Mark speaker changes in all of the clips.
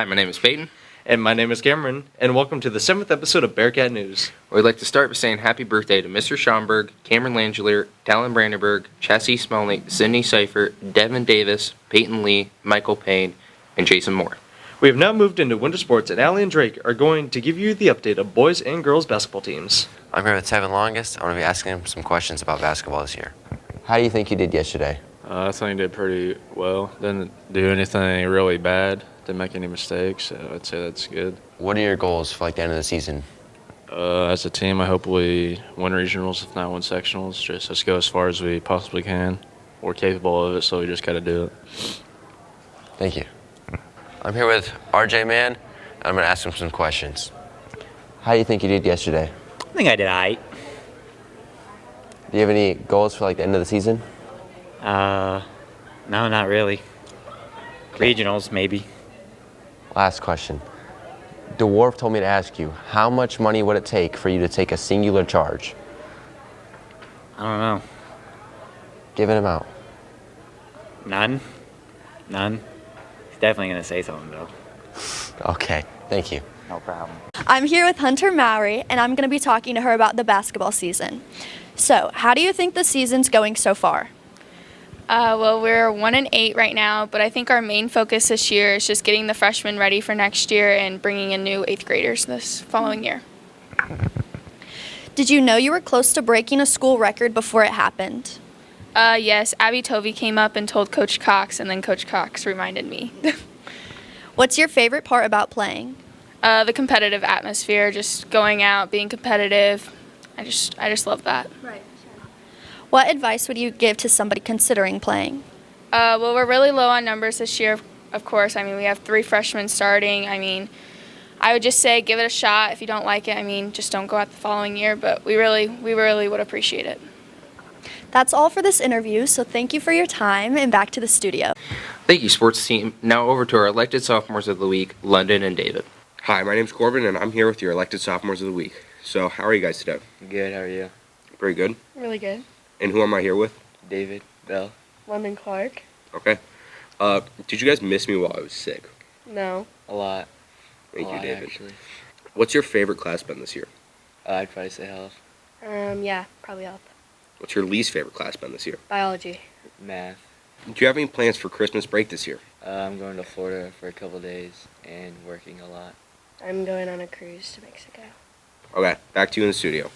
Speaker 1: Hi, my name is Peyton.
Speaker 2: And my name is Cameron, and welcome to the 7th episode of Bearcat News.
Speaker 1: We'd like to start by saying happy birthday to Mr. Schomburg, Cameron Langelier, Talon Brandenburg, Chassie Smelnick, Sydney Seifert, Devin Davis, Peyton Lee, Michael Payne, and Jason Moore.
Speaker 2: We have now moved into winter sports, and Allie and Drake are going to give you the update of boys and girls basketball teams.
Speaker 3: I'm here with Tevin Longest. I'm going to be asking him some questions about basketball this year. How do you think you did yesterday?
Speaker 4: I think I did pretty well. Didn't do anything really bad. Didn't make any mistakes, so I'd say that's good.
Speaker 3: What are your goals for the end of the season?
Speaker 4: As a team, I hope we win regionals, if not win sectionals. Just let's go as far as we possibly can. We're capable of it, so we just got to do it.
Speaker 3: Thank you. I'm here with RJ Mann. I'm going to ask him some questions. How do you think you did yesterday?
Speaker 5: I think I did all right.
Speaker 3: Do you have any goals for the end of the season?
Speaker 5: No, not really. Regionals, maybe.
Speaker 3: Last question. DeWarf told me to ask you, how much money would it take for you to take a singular charge?
Speaker 5: I don't know.
Speaker 3: Give it an amount.
Speaker 5: None? He's definitely going to say something, though.
Speaker 3: Okay, thank you.
Speaker 5: No problem.
Speaker 6: I'm here with Hunter Mowry, and I'm going to be talking to her about the basketball season. So, how do you think the season's going so far?
Speaker 7: Well, we're 1-8 right now, but I think our main focus this year is just getting the freshmen ready for next year and bringing in new 8th graders this following year.
Speaker 6: Did you know you were close to breaking a school record before it happened?
Speaker 7: Yes, Abby Tovey came up and told Coach Cox, and then Coach Cox reminded me.
Speaker 6: What's your favorite part about playing?
Speaker 7: The competitive atmosphere, just going out, being competitive. I just love that.
Speaker 6: Right. What advice would you give to somebody considering playing?
Speaker 7: Well, we're really low on numbers this year, of course. I mean, we have 3 freshmen starting. I mean, I would just say give it a shot. If you don't like it, just don't go out the following year. But we really would appreciate it.
Speaker 6: That's all for this interview, so thank you for your time, and back to the studio.
Speaker 1: Thank you, sports team. Now over to our elected sophomores of the week, London and David.
Speaker 8: Hi, my name's Corbin, and I'm here with your elected sophomores of the week. So, how are you guys today?
Speaker 1: Good, how are you?
Speaker 8: Very good.
Speaker 9: Really good.
Speaker 8: And who am I here with?
Speaker 1: David, Bell.
Speaker 9: London Clark.
Speaker 8: Okay. Did you guys miss me while I was sick?
Speaker 9: No.
Speaker 1: A lot.
Speaker 8: Thank you, David.
Speaker 1: Actually.
Speaker 8: What's your favorite class been this year?
Speaker 1: I'd probably say health.
Speaker 9: Yeah, probably health.
Speaker 8: What's your least favorite class been this year?
Speaker 9: Biology.
Speaker 1: Math.
Speaker 8: Do you have any plans for Christmas break this year?
Speaker 1: I'm going to Florida for a couple days and working a lot.
Speaker 9: I'm going on a cruise to Mexico.
Speaker 8: Okay, back to you in the studio.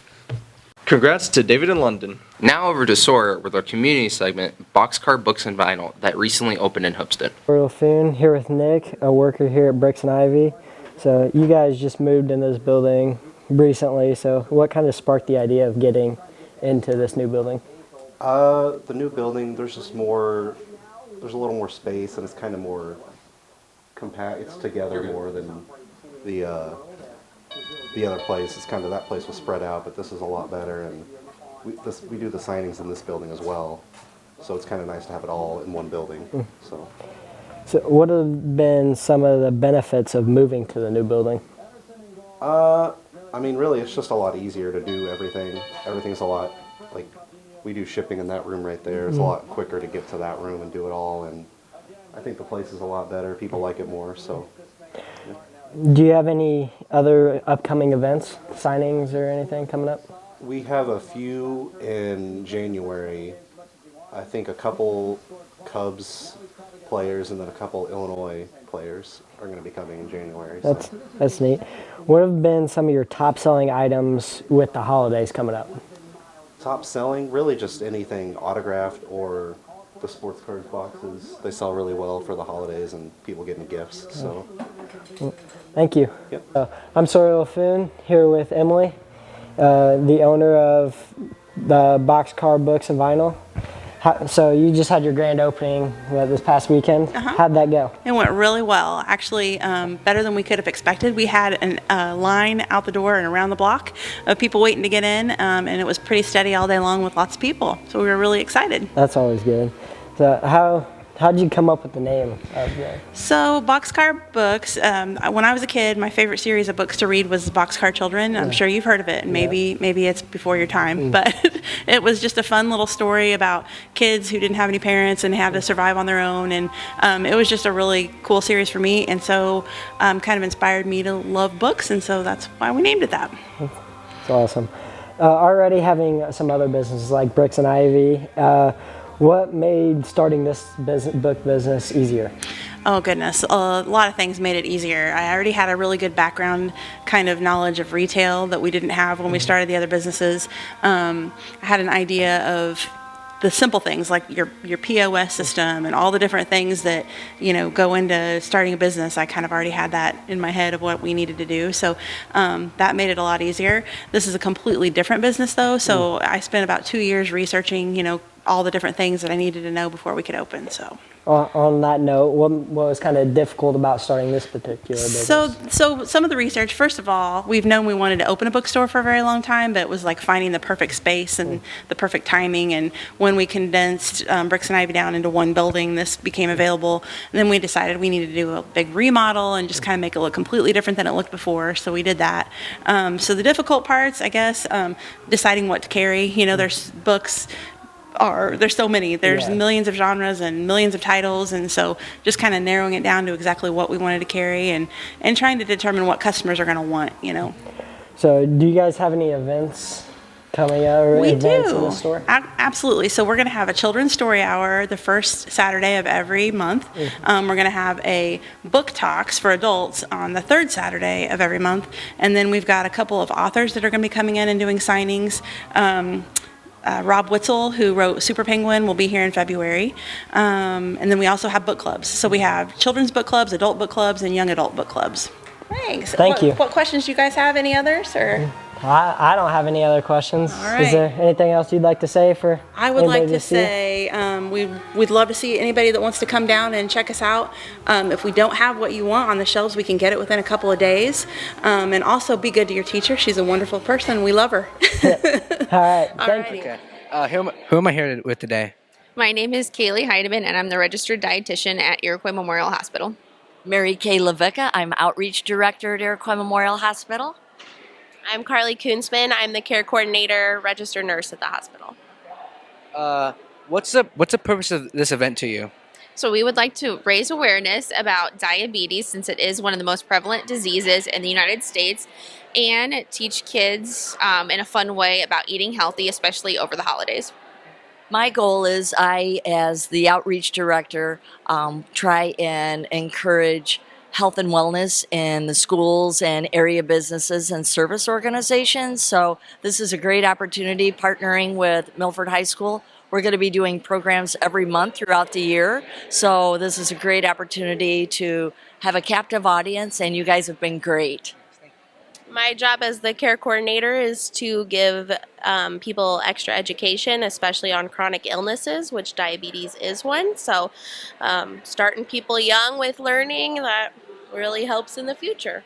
Speaker 2: Congrats to David and London.
Speaker 1: Now over to Sawyer with our community segment, Boxcar Books and Vinyl, that recently opened in Hoopston.
Speaker 10: Oriel Foon here with Nick, a worker here at Bricks and Ivy. So you guys just moved in this building recently, so what kind of sparked the idea of getting into this new building?
Speaker 11: The new building, there's a little more space, and it's kind of more compact. It's together more than the other place. It's kind of, that place was spread out, but this is a lot better, and we do the signings in this building as well, so it's kind of nice to have it all in one building.
Speaker 10: So what have been some of the benefits of moving to the new building?
Speaker 11: Really, it's just a lot easier to do everything. Everything's a lot, we do shipping in that room right there. It's a lot quicker to get to that room and do it all, and I think the place is a lot better. People like it more, so. Yeah.
Speaker 10: Do you have any other upcoming events, signings or anything coming up?
Speaker 11: We have a few in January. I think a couple Cubs players and then a couple Illinois players are going to be coming in January.
Speaker 10: That's neat. What have been some of your top selling items with the holidays coming up?
Speaker 11: Top selling, really just anything autographed or the sports cards boxes. They sell really well for the holidays and people getting gifts. So,
Speaker 10: thank you.
Speaker 11: Yep.
Speaker 10: I'm Soriel Foon here with Emily, the owner of the Boxcar Books and Vinyl. So you just had your grand opening this past weekend. How'd that go?
Speaker 12: It went really well. Actually, better than we could have expected. We had a line out the door and around the block of people waiting to get in, and it was pretty steady all day long with lots of people. So we were really excited.
Speaker 10: That's always good. So how How'd you come up with the name of the?
Speaker 12: So, Boxcar Books, when I was a kid, my favorite series of books to read was Boxcar Children. I'm sure you've heard of it, and maybe it's before your time, but it was just a fun little story about kids who didn't have any parents and had to survive on their own, and it was just a really cool series for me, and so kind of inspired me to love books, and so that's why we named it that.
Speaker 10: It's awesome. Already having some other businesses like Bricks and Ivy, what made starting this book business easier?
Speaker 12: Oh, goodness. A lot of things made it easier. I already had a really good background kind of knowledge of retail that we didn't have when we started the other businesses. I had an idea of the simple things like your POS system and all the different things that, go into starting a business. I kind of already had that in my head of what we needed to do. So that made it a lot easier. This is a completely different business, though. So I spent about 2 years researching, all the different things that I needed to know before we could open. So.
Speaker 10: On that note, what was kind of difficult about starting this particular business?
Speaker 12: So some of the research, first of all, we've known we wanted to open a bookstore for a very long time, but it was like finding the perfect space and the perfect timing. And when we condensed Bricks and Ivy down into one building, this became available. And then we decided we needed to do a big remodel and just kind of make it look completely different than it looked before. So we did that. So the difficult parts, I guess, deciding what to carry. There's books. There's so many. There's millions of genres and millions of titles, and so just kind of narrowing it down to exactly what we wanted to carry and trying to determine what customers are going to want,
Speaker 10: So do you guys have any events coming up or events in the store?
Speaker 12: Absolutely. So we're going to have a children's story hour the first Saturday of every month. We're going to have a book talks for adults on the third Saturday of every month, and then we've got a couple of authors that are going to be coming in and doing signings. Rob Witzel, who wrote Super Penguin, will be here in February. And then we also have book clubs. So we have children's book clubs, adult book clubs, and young adult book clubs. Thanks.
Speaker 10: Thank you.
Speaker 12: What questions do you guys have? Any others? Or?
Speaker 10: I don't have any other questions.
Speaker 12: All right.
Speaker 10: Is there anything else you'd like to say for
Speaker 12: I would like to say we'd love to see anybody that wants to come down and check us out. If we don't have what you want on the shelves, we can get it within a couple of days. And also be good to your teacher. She's a wonderful person. We love her.
Speaker 10: All right. Thank you.
Speaker 13: Okay. Who am I here with today?
Speaker 14: My name is Kaylee Heidemann, and I'm the registered dietitian at Iroquois Memorial Hospital.
Speaker 15: Mary Kay Levicka. I'm Outreach Director at Iroquois Memorial Hospital.
Speaker 16: I'm Carly Koonsman. I'm the care coordinator, registered nurse at the hospital.
Speaker 13: What's the purpose of this event to you?
Speaker 14: So we would like to raise awareness about diabetes, since it is one of the most prevalent diseases in the United States, and teach kids in a fun way about eating healthy, especially over the holidays.
Speaker 15: My goal is I, as the Outreach Director, try and encourage health and wellness in the schools and area businesses and service organizations. So this is a great opportunity partnering with Milford High School. We're going to be doing programs every month throughout the year. So this is a great opportunity to have a captive audience, and you guys have been great.
Speaker 16: My job as the care coordinator is to give people extra education, especially on chronic illnesses, which diabetes is one. So starting people young with learning, that really helps in the future.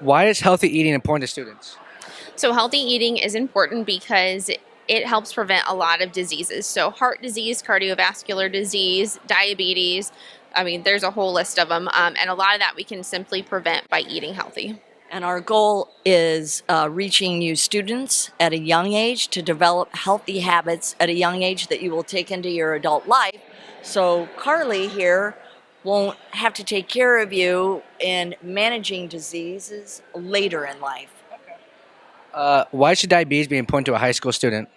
Speaker 13: Why is healthy eating important to students?
Speaker 14: So healthy eating is important because it helps prevent a lot of diseases. So heart disease, cardiovascular disease, diabetes, there's a whole list of them. And a lot of that we can simply prevent by eating healthy.
Speaker 15: And our goal is reaching new students at a young age to develop healthy habits at a young age that you will take into your adult life. So Carly here won't have to take care of you in managing diseases later in life.
Speaker 13: Why should diabetes be important to a high school student?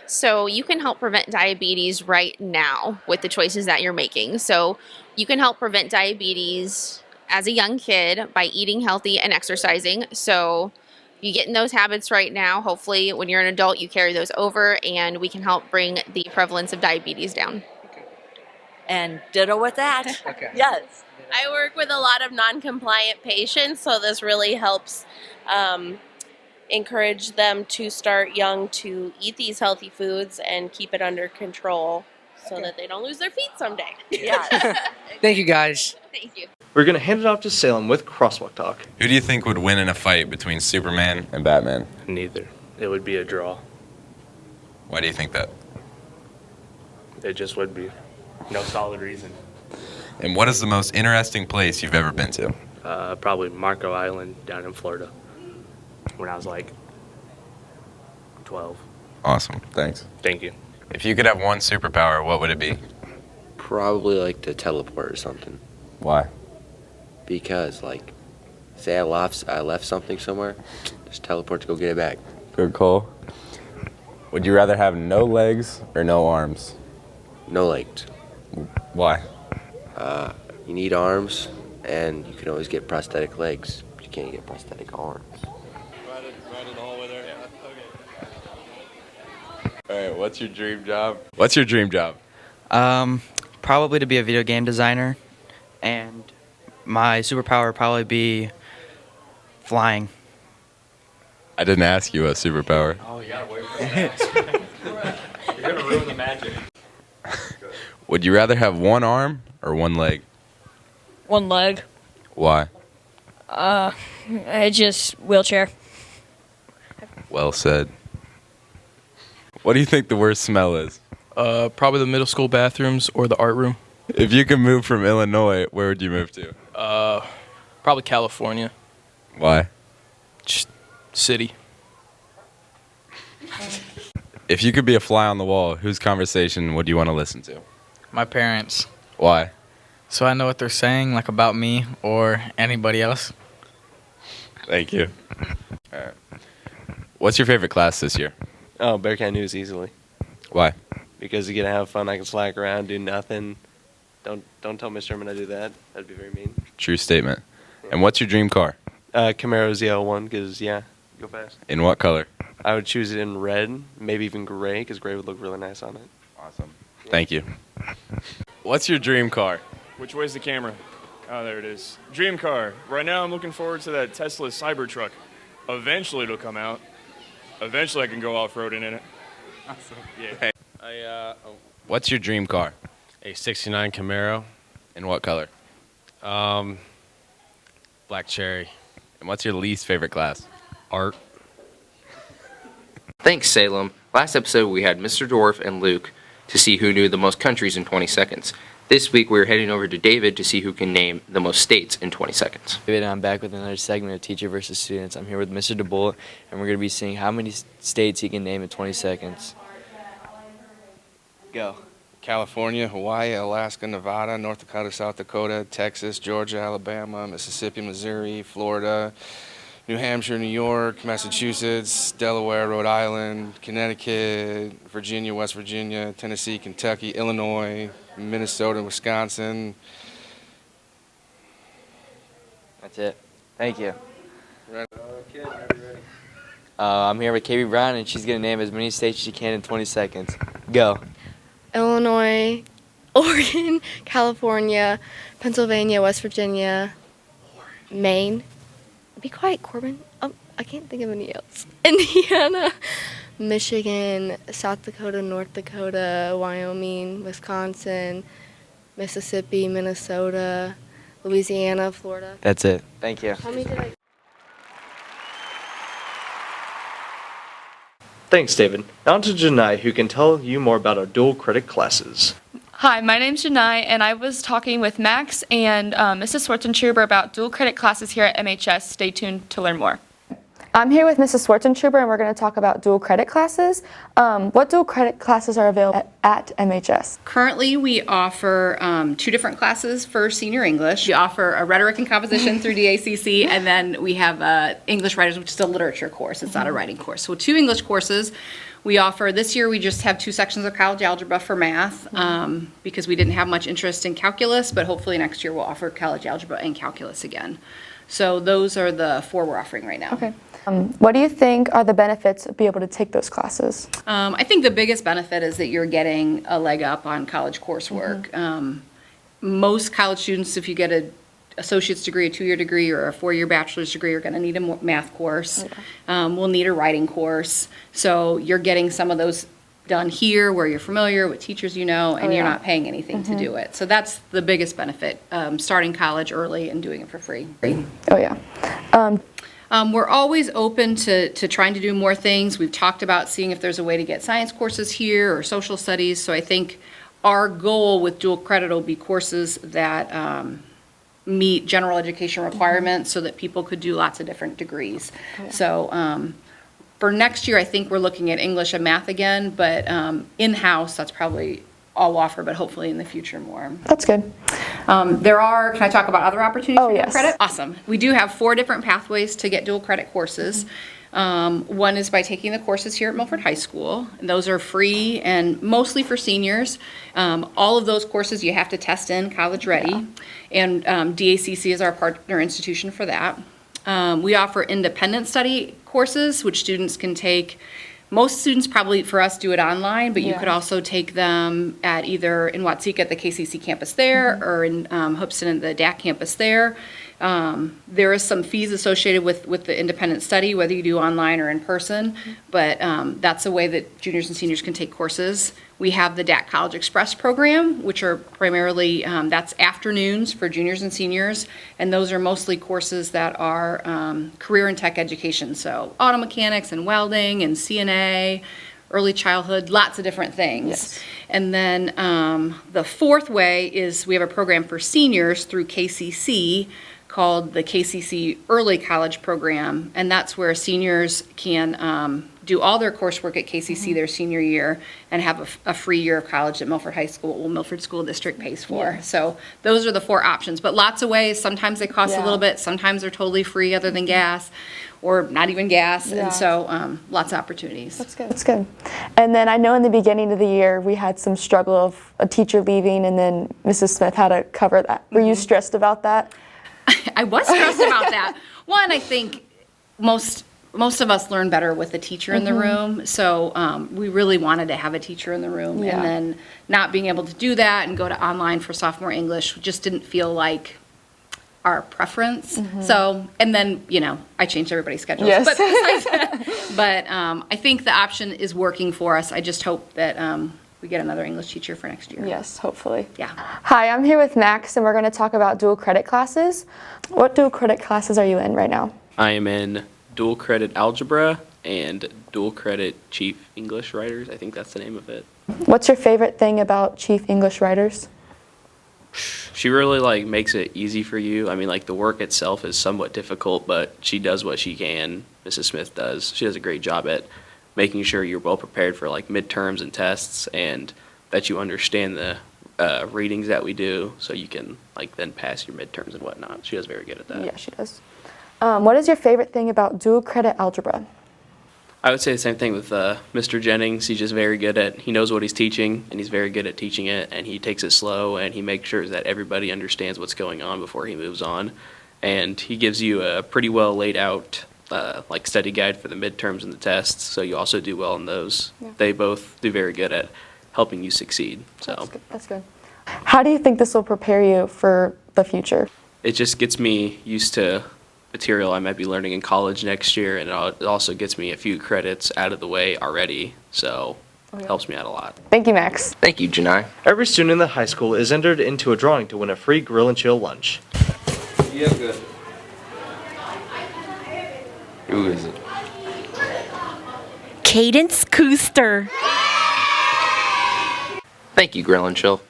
Speaker 14: So you can help prevent diabetes right now with the choices that you're making. So you can help prevent diabetes as a young kid by eating healthy and exercising. So you get in those habits right now. Hopefully when you're an adult, you carry those over, and we can help bring the prevalence of diabetes down.
Speaker 15: And ditto with that.
Speaker 13: Okay.
Speaker 15: Yes.
Speaker 16: I work with a lot of non-compliant patients, so this really helps encourage them to start young to eat these healthy foods and keep it under control so that they don't lose their feet someday.
Speaker 15: Yes.
Speaker 13: Thank you, guys.
Speaker 14: Thank you.
Speaker 2: We're going to hand it off to Salem with Crosswalk Talk.
Speaker 17: Who do you think would win in a fight between Superman and Batman?
Speaker 4: Neither. It would be a draw.
Speaker 17: Why do you think that?
Speaker 4: It just would be.
Speaker 18: No solid reason.
Speaker 17: And what is the most interesting place you've ever been to?
Speaker 18: Probably Marco Island down in Florida when I was like 12.
Speaker 17: Awesome. Thanks.
Speaker 18: Thank you.
Speaker 17: If you could have one superpower, what would it be?
Speaker 3: Probably like to teleport or something.
Speaker 17: Why?
Speaker 3: Because like, say I left something somewhere, just teleport to go get it back.
Speaker 17: Good call. Would you rather have no legs or no arms?
Speaker 3: No legs.
Speaker 17: Why?
Speaker 3: You need arms, and you can always get prosthetic legs. But you can't get prosthetic arms.
Speaker 17: Right in the hallway there? Yeah. Okay. All right, what's your dream job? What's your dream job?
Speaker 19: Probably to be a video game designer, and my superpower would probably be flying.
Speaker 17: I didn't ask you a superpower.
Speaker 18: Oh, you gotta wait for that. You're gonna ruin the magic.
Speaker 17: Would you rather have one arm or one leg?
Speaker 20: One leg.
Speaker 17: Why?
Speaker 20: Just wheelchair.
Speaker 17: Well said. What do you think the worst smell is?
Speaker 21: Probably the middle school bathrooms or the art room.
Speaker 17: If you could move from Illinois, where would you move to?
Speaker 21: Probably California.
Speaker 17: Why?
Speaker 21: Just city.
Speaker 17: If you could be a fly on the wall, whose conversation would you want to listen to?
Speaker 22: My parents.
Speaker 17: Why?
Speaker 22: So I know what they're saying, like about me or anybody else.
Speaker 17: Thank you. All right. What's your favorite class this year?
Speaker 2: Oh, Bearcat News easily.
Speaker 17: Why?
Speaker 2: Because you get to have fun. I can slack around, do nothing. Don't tell Miss Sherman I do that. That'd be very mean.
Speaker 17: True statement. And what's your dream car?
Speaker 2: Camaro ZL1, because, yeah, go fast.
Speaker 17: In what color?
Speaker 2: I would choose it in red, maybe even gray, because gray would look really nice on it.
Speaker 17: Awesome. Thank you. What's your dream car?
Speaker 23: Which way's the camera? Oh, there it is. Dream car. Right now I'm looking forward to that Tesla Cybertruck. Eventually it'll come out. Eventually I can go off-roading in it.
Speaker 17: Awesome.
Speaker 23: Yeah.
Speaker 17: What's your dream car?
Speaker 24: A 69 Camaro.
Speaker 17: In what color?
Speaker 24: Black cherry.
Speaker 17: And what's your least favorite class?
Speaker 24: Art.
Speaker 1: Thanks, Salem. Last episode we had Mr. Dwarf and Luke to see who knew the most countries in 20 seconds. This week we're heading over to David to see who can name the most states in 20 seconds.
Speaker 25: David, and I'm back with another segment of Teacher versus Students. I'm here with Mr. DeBolt, and we're going to be seeing how many states he can name in 20 seconds. Go.
Speaker 26: California, Hawaii, Alaska, Nevada, North Dakota, South Dakota, Texas, Georgia, Alabama, Mississippi, Missouri, Florida, New Hampshire, New York, Massachusetts, Delaware, Rhode Island, Connecticut, Virginia, West Virginia, Tennessee, Kentucky, Illinois, Minnesota, Wisconsin.
Speaker 25: That's it. Thank you. I'm here with KB Brown, and she's going to name as many states as she can in 20 seconds. Go.
Speaker 9: Illinois, Oregon, California, Pennsylvania, West Virginia, Maine. Be quiet, Corbin. I can't think of any else. Indiana, Michigan, South Dakota, North Dakota, Wyoming, Wisconsin, Mississippi, Minnesota, Louisiana, Florida.
Speaker 25: That's it. Thank you.
Speaker 9: How many did I?
Speaker 2: Thanks, David. Now to Janai, who can tell you more about our dual credit classes.
Speaker 27: Hi, my name's Janai, and I was talking with Max and Mrs. Schwartzentruber about dual credit classes here at MHS. Stay tuned to learn more. I'm here with Mrs. Schwartzentruber, and we're going to talk about dual credit classes. What dual credit classes are available at MHS?
Speaker 12: Currently, we offer 2 different classes for senior English. We offer a rhetoric and composition through DACC, and then we have English writers, which is a literature course. It's not a writing course. So 2 English courses we offer. This year, we just have 2 sections of college algebra for math because we didn't have much interest in calculus, but hopefully next year we'll offer college algebra and calculus again. So those are the 4 we're offering right now.
Speaker 27: Okay. What do you think are the benefits of being able to take those classes?
Speaker 12: I think the biggest benefit is that you're getting a leg up on college coursework. Most college students, if you get an associate's degree, a 2-year degree, or a 4-year bachelor's degree, are going to need a math course. We'll need a writing course. So you're getting some of those done here where you're familiar with teachers you know, and you're not paying anything to do it. So that's the biggest benefit, starting college early and doing it for free.
Speaker 27: Oh, yeah.
Speaker 12: We're always open to trying to do more things. We've talked about seeing if there's a way to get science courses here or social studies. So I think
Speaker 5: our goal with dual credit will be courses that meet general education requirements so that people could do lots of different degrees. So for next year, I think we're looking at English and math again, but in-house, that's probably all we'll offer, but hopefully in the future more.
Speaker 27: That's good.
Speaker 5: There are, can I talk about other opportunities for dual
Speaker 27: yes.
Speaker 5: credit? Awesome. We do have 4 different pathways to get dual credit courses. One is by taking the courses here at Milford High School, and those are free and mostly for seniors. All of those courses you have to test in college ready, and DACC is our partner institution for that. We offer independent study courses, which students can take. Most students probably for us do it online, but you could also take them at either in Watseka at the KCC campus there or in Hoopston at the DAC campus there. There is some fees associated with the independent study, whether you do online or in person, but that's a way that juniors and seniors can take courses. We have the DAC College Express program, which are primarily, that's afternoons for juniors and seniors, and those are mostly courses that are career and tech education, so auto mechanics and welding and CNA, early childhood, lots of different things.
Speaker 27: Yes.
Speaker 5: And then the 4th way is we have a program for seniors through KCC called the KCC Early College Program, and that's where seniors can do all their coursework at KCC their senior year and have a free year of college that Milford High School, Milford School District pays for.
Speaker 27: Yeah.
Speaker 5: So those are the 4 options, but lots of ways. Sometimes they cost a little bit, sometimes they're totally free other than gas, or not even gas, and so lots of opportunities.
Speaker 27: That's good. That's good. And then I know in the beginning of the year we had some struggle of a teacher leaving, and then Mrs. Smith had to cover that. Were you stressed about that?
Speaker 5: I was stressed about that. One, I think most of us learn better with a teacher in the room, so we really wanted to have a teacher in the room, and then not being able to do that and go to online for sophomore English just didn't feel like our preference. So, and then, I changed everybody's schedules.
Speaker 27: Yes.
Speaker 5: But I think the option is working for us. I just hope that we get another English teacher for next year.
Speaker 27: Yes, hopefully.
Speaker 5: Yeah.
Speaker 27: Hi, I'm here with Max, and we're going to talk about dual credit classes. What dual credit classes are you in right now?
Speaker 6: I am in dual credit algebra and dual credit chief English writers. I think that's the name of it.
Speaker 27: What's your favorite thing about chief English writers?
Speaker 6: She really makes it easy for you. I mean, the work itself is somewhat difficult, but she does what she can. Mrs. Smith does. She does a great job at making sure you're well prepared for midterms and tests, and that you understand the readings that we do, so you can then pass your midterms and whatnot. She does very good at that.
Speaker 27: Yeah, she does. What is your favorite thing about dual credit algebra?
Speaker 6: I would say the same thing with Mr. Jennings. He's just very good he knows what he's teaching, and he's very good at teaching it, and he takes it slow, and he makes sure that everybody understands what's going on before he moves on. And he gives you a pretty well laid out study guide for the midterms and the tests, so you also do well in those. Yeah. They both do very good at helping you succeed. So
Speaker 27: That's good. How do you think this will prepare you for the future?
Speaker 6: It just gets me used to material I might be learning in college next year, and it also gets me a few credits out of the way already, so it helps me out a lot.
Speaker 27: Thank you, Max.
Speaker 1: Thank you, Janai.
Speaker 2: Every student in the high school is entered into a drawing to win a free grill and chill lunch.
Speaker 17: Yeah, good. Who is it?
Speaker 20: Cadence Cooster.
Speaker 1: Thank you, Grill and Chill.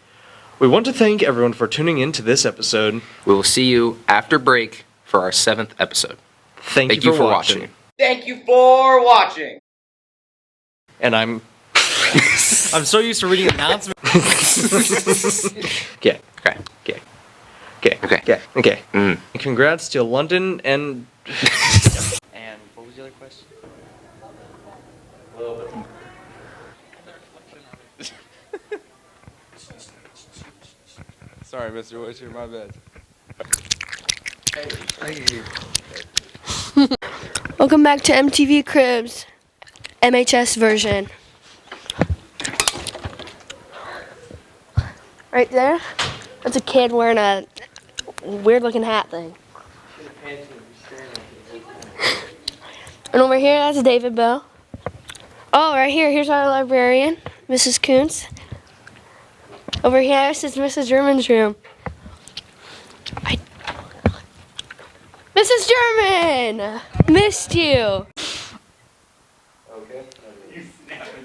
Speaker 2: We want to thank everyone for tuning in to this episode.
Speaker 1: We will see you after break for our 7th episode.
Speaker 2: Thank you for watching.
Speaker 7: Thank you for watching.
Speaker 2: And I'm so used to reading announcements. Okay. Congrats to London and and what was the other question?
Speaker 17: Sorry, Mr. Witcher, my bad.
Speaker 8: Welcome back to MTV Cribs, MHS version. Right there, that's a kid wearing a weird looking hat thing. And over here, that's David Bell. Oh, right here, here's our librarian, Mrs. Kuntz. Over here, this is Mrs. German's room. Mrs. German! Missed you!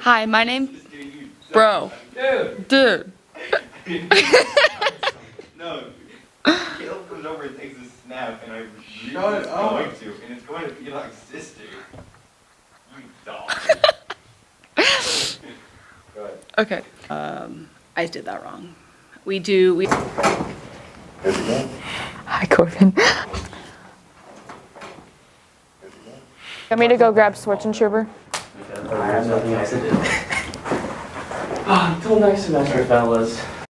Speaker 27: Hi, my name... Bro. Dude.
Speaker 4: No. Caleb comes over and takes a snap, and I really was going to, and it's going to be like sister. You dog. Go ahead.
Speaker 5: Okay. I did that wrong. We.
Speaker 27: Hi, Corbin. Want me to go grab Schwarzentrooper?
Speaker 6: Until next semester, fellas.